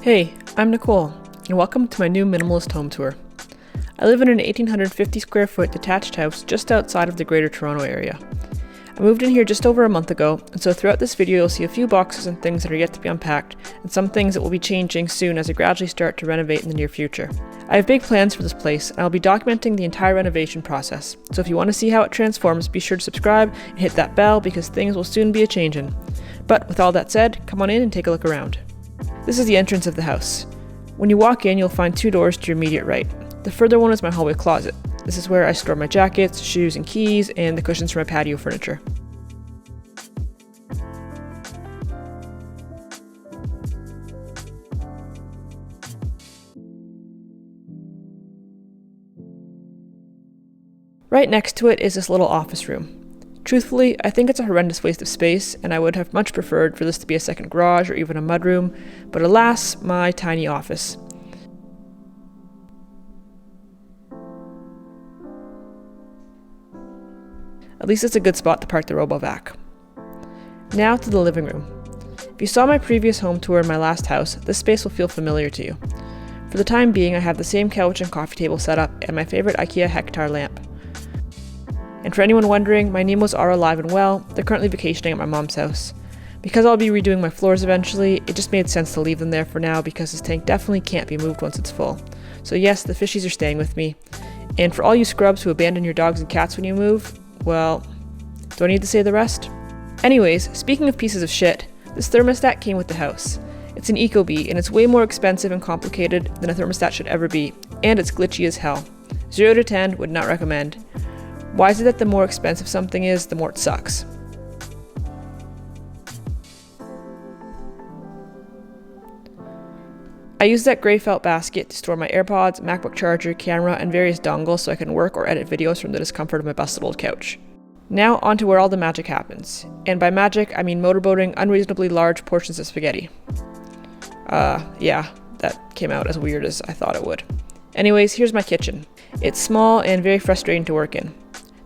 Hey, I'm Nicole, and welcome to my new minimalist home tour. I live in an 1,850 square foot detached house just outside of the Greater Toronto area. I moved in here just over a month ago, and so throughout this video you'll see a few boxes and things that are yet to be unpacked, and some things that will be changing soon as I gradually start to renovate in the near future. I have big plans for this place, and I'll be documenting the entire renovation process, so if you want to see how it transforms, be sure to subscribe and hit that bell because things will soon be a-changin'. But with all that said, come on in and take a look around. This is the entrance of the house. When you walk in, you'll find two doors to your immediate right. The further one is my hallway closet. This is where I store my jackets, shoes, and keys, and the cushions for my patio furniture. Right next to it is this little office room. Truthfully, I think it's a horrendous waste of space, and I would have much preferred for this to be a second garage or even a mudroom, but alas, my tiny office. At least it's a good spot to park the RoboVac. Now to the living room. If you saw my previous home tour in my last house, this space will feel familiar to you. For the time being, I have the same couch and coffee table set up and my favorite IKEA Hectare lamp. And for anyone wondering, my Nemos are alive and well. They're currently vacationing at my mom's house. Because I'll be redoing my floors eventually, it just made sense to leave them there for now because this tank definitely can't be moved once it's full. So yes, the fishies are staying with me. And for all you scrubs who abandon your dogs and cats when you move, well, do I need to say the rest? Anyways, speaking of pieces of shit, this thermostat came with the house. It's an Uppbeat and it's way more expensive and complicated than a thermostat should ever be, and it's glitchy as hell. 0 to 10, would not recommend. Why is it that the more expensive something is, the more it sucks? I use that grey felt basket to store my AirPods, MacBook charger, camera, and various dongles so I can work or edit videos from the discomfort of my busted old couch. Now on to where all the magic happens. And by magic, I mean motorboating unreasonably large portions of spaghetti. Yeah, that came out as weird as I thought it would. Anyways, here's my kitchen. It's small and very frustrating to work in.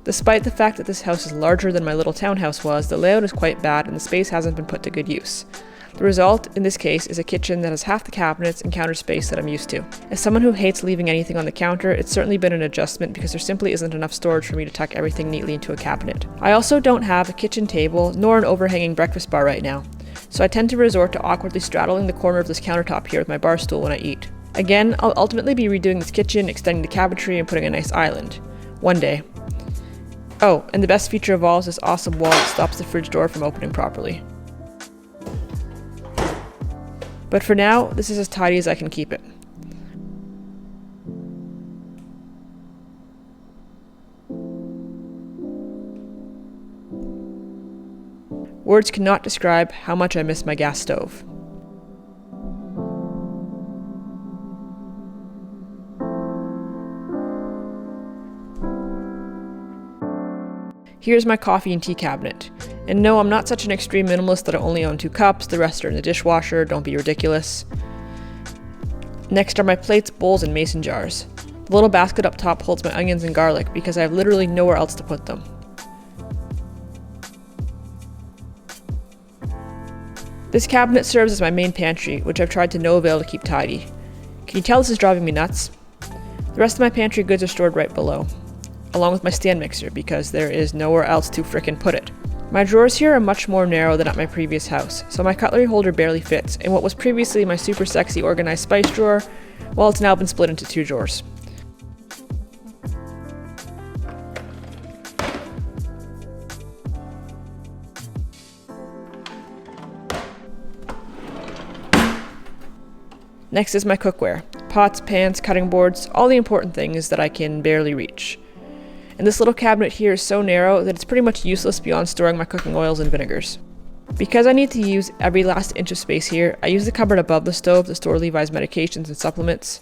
Despite the fact that this house is larger than my little townhouse was, the layout is quite bad and the space hasn't been put to good use. The result, in this case, is a kitchen that has half the cabinets and counter space that I'm used to. As someone who hates leaving anything on the counter, it's certainly been an adjustment because there simply isn't enough storage for me to tuck everything neatly into a cabinet. I also don't have a kitchen table nor an overhanging breakfast bar right now, so I tend to resort to awkwardly straddling the corner of this countertop here with my bar stool when I eat. Again, I'll ultimately be redoing this kitchen, extending the cabinetry, and putting a nice island. One day. Oh, and the best feature of all is this awesome wall that stops the fridge door from opening properly. But for now, this is as tidy as I can keep it. Words cannot describe how much I miss my gas stove. Here's my coffee and tea cabinet. And no, I'm not such an extreme minimalist that I only own 2 cups, the rest are in the dishwasher, don't be ridiculous. Next are my plates, bowls, and mason jars. The little basket up top holds my onions and garlic because I have literally nowhere else to put them. This cabinet serves as my main pantry, which I've tried to no avail to keep tidy. Can you tell this is driving me nuts? The rest of my pantry goods are stored right below, along with my stand mixer because there is nowhere else to frickin' put it. My drawers here are much more narrow than at my previous house, so my cutlery holder barely fits in what was previously my super sexy organized spice drawer, while it's now been split into 2 drawers. Next is my cookware. Pots, pans, cutting boards, all the important things that I can barely reach. And this little cabinet here is so narrow that it's pretty much useless beyond storing my cooking oils and vinegars. Because I need to use every last inch of space here, I use the cupboard above the stove to store Levi's medications and supplements.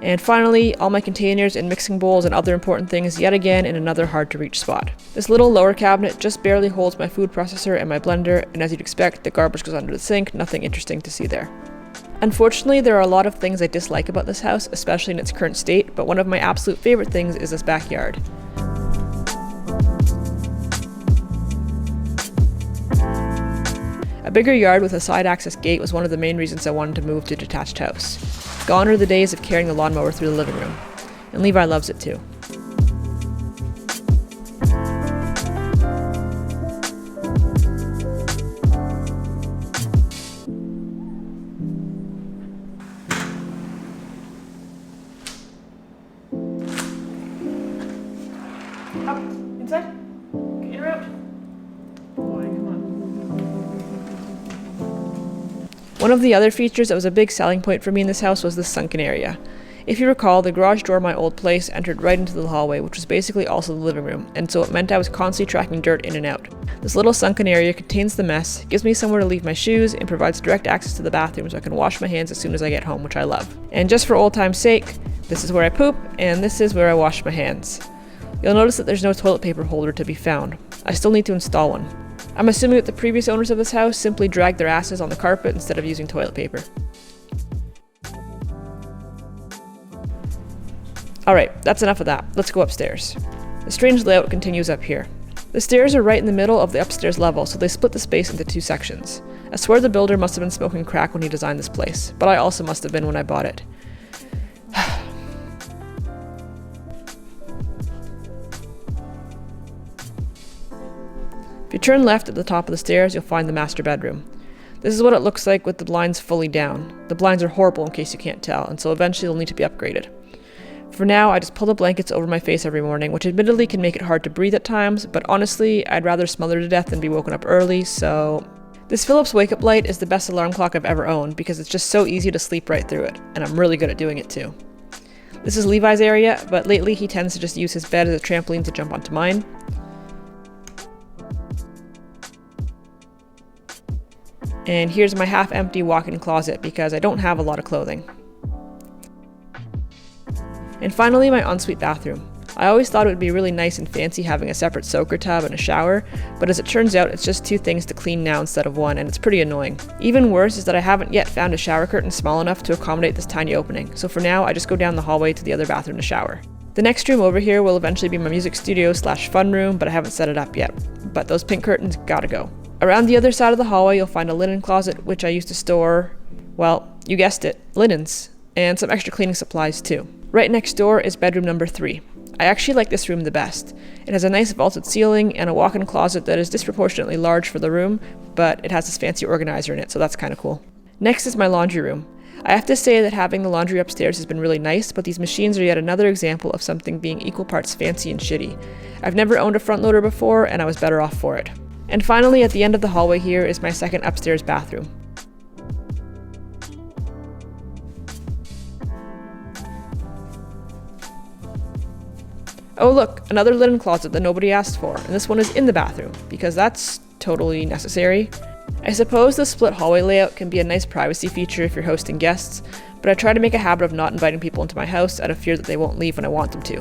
And finally, all my containers and mixing bowls and other important things yet again in another hard to reach spot. This little lower cabinet just barely holds my food processor and my blender, and as you'd expect, the garbage goes under the sink, nothing interesting to see there. Unfortunately, there are a lot of things I dislike about this house, especially in its current state, but one of my absolute favorite things is this backyard. bigger yard with a side access gate was one of the main reasons I wanted to move to a detached house. Gone are the days of carrying the lawnmower through the living room. And Levi loves it too. Up, inside. Get your out. Boy, come on. One of the other features that was a big selling point for me in this house was the sunken area. If you recall, the garage door of my old place entered right into the hallway, which was basically also the living room, and so it meant I was constantly tracking dirt in and out. This little sunken area contains the mess, gives me somewhere to leave my shoes, and provides direct access to the bathroom so I can wash my hands as soon as I get home, which I love. And just for old time's sake, this is where I poop, and this is where I wash my hands. You'll notice that there's no toilet paper holder to be found. I still need to install one. I'm assuming that the previous owners of this house simply dragged their asses on the carpet instead of using toilet paper. Alright, that's enough of that. Let's go upstairs. The strange layout continues up here. The stairs are right in the middle of the upstairs level, so they split the space into two sections. I swear the builder must have been smoking crack when he designed this place, but I also must have been when I bought it. If you turn left at the top of the stairs, you'll find the master bedroom. This is what it looks like with the blinds fully down. The blinds are horrible in case you can't tell, and so eventually they'll need to be upgraded. For now, I just pull the blankets over my face every morning, which admittedly can make it hard to breathe at times, but honestly, I'd rather smother to death than be woken up early, so... This Philips wake-up light is the best alarm clock I've ever owned because it's just so easy to sleep right through it, and I'm really good at doing it too. This is Levi's area, but lately he tends to just use his bed as a trampoline to jump onto mine. And here's my half-empty walk-in closet because I don't have a lot of clothing. And finally, my ensuite bathroom. I always thought it would be really nice and fancy having a separate soaker tub and a shower, but as it turns out, it's just two things to clean now instead of one, and it's pretty annoying. Even worse is that I haven't yet found a shower curtain small enough to accommodate this tiny opening, so for now, I just go down the hallway to the other bathroom to shower. The next room over here will eventually be my music studio / fun room, but I haven't set it up yet. But those pink curtains gotta go. Around the other side of the hallway, you'll find a linen closet, which I used to store, well, you guessed it, linens, and some extra cleaning supplies too. Right next door is bedroom number 3. I actually like this room the best. It has a nice vaulted ceiling and a walk-in closet that is disproportionately large for the room, but it has this fancy organizer in it, so that's kind of cool. Next is my laundry room. I have to say that having the laundry upstairs has been really nice, but these machines are yet another example of something being equal parts fancy and shitty. I've never owned a front loader before, and I was better off for it. And finally, at the end of the hallway here is my second upstairs bathroom. Oh look, another linen closet that nobody asked for, and this one is in the bathroom, because that's totally necessary. I suppose the split hallway layout can be a nice privacy feature if you're hosting guests, but I try to make a habit of not inviting people into my house out of fear that they won't leave when I want them to.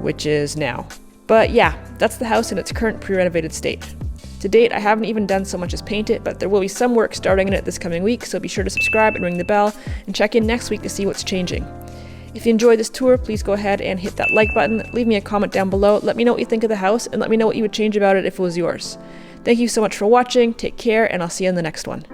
Which is now. But yeah, that's the house in its current pre-renovated state. To date, I haven't even done so much as paint it, but there will be some work starting in it this coming week, so be sure to subscribe and ring the bell, and check in next week to see what's changing. If you enjoyed this tour, please go ahead and hit that like button, leave me a comment down below, let me know what you think of the house, and let me know what you would change about it if it was yours. Thank you so much for watching, take care, and I'll see you in the next one.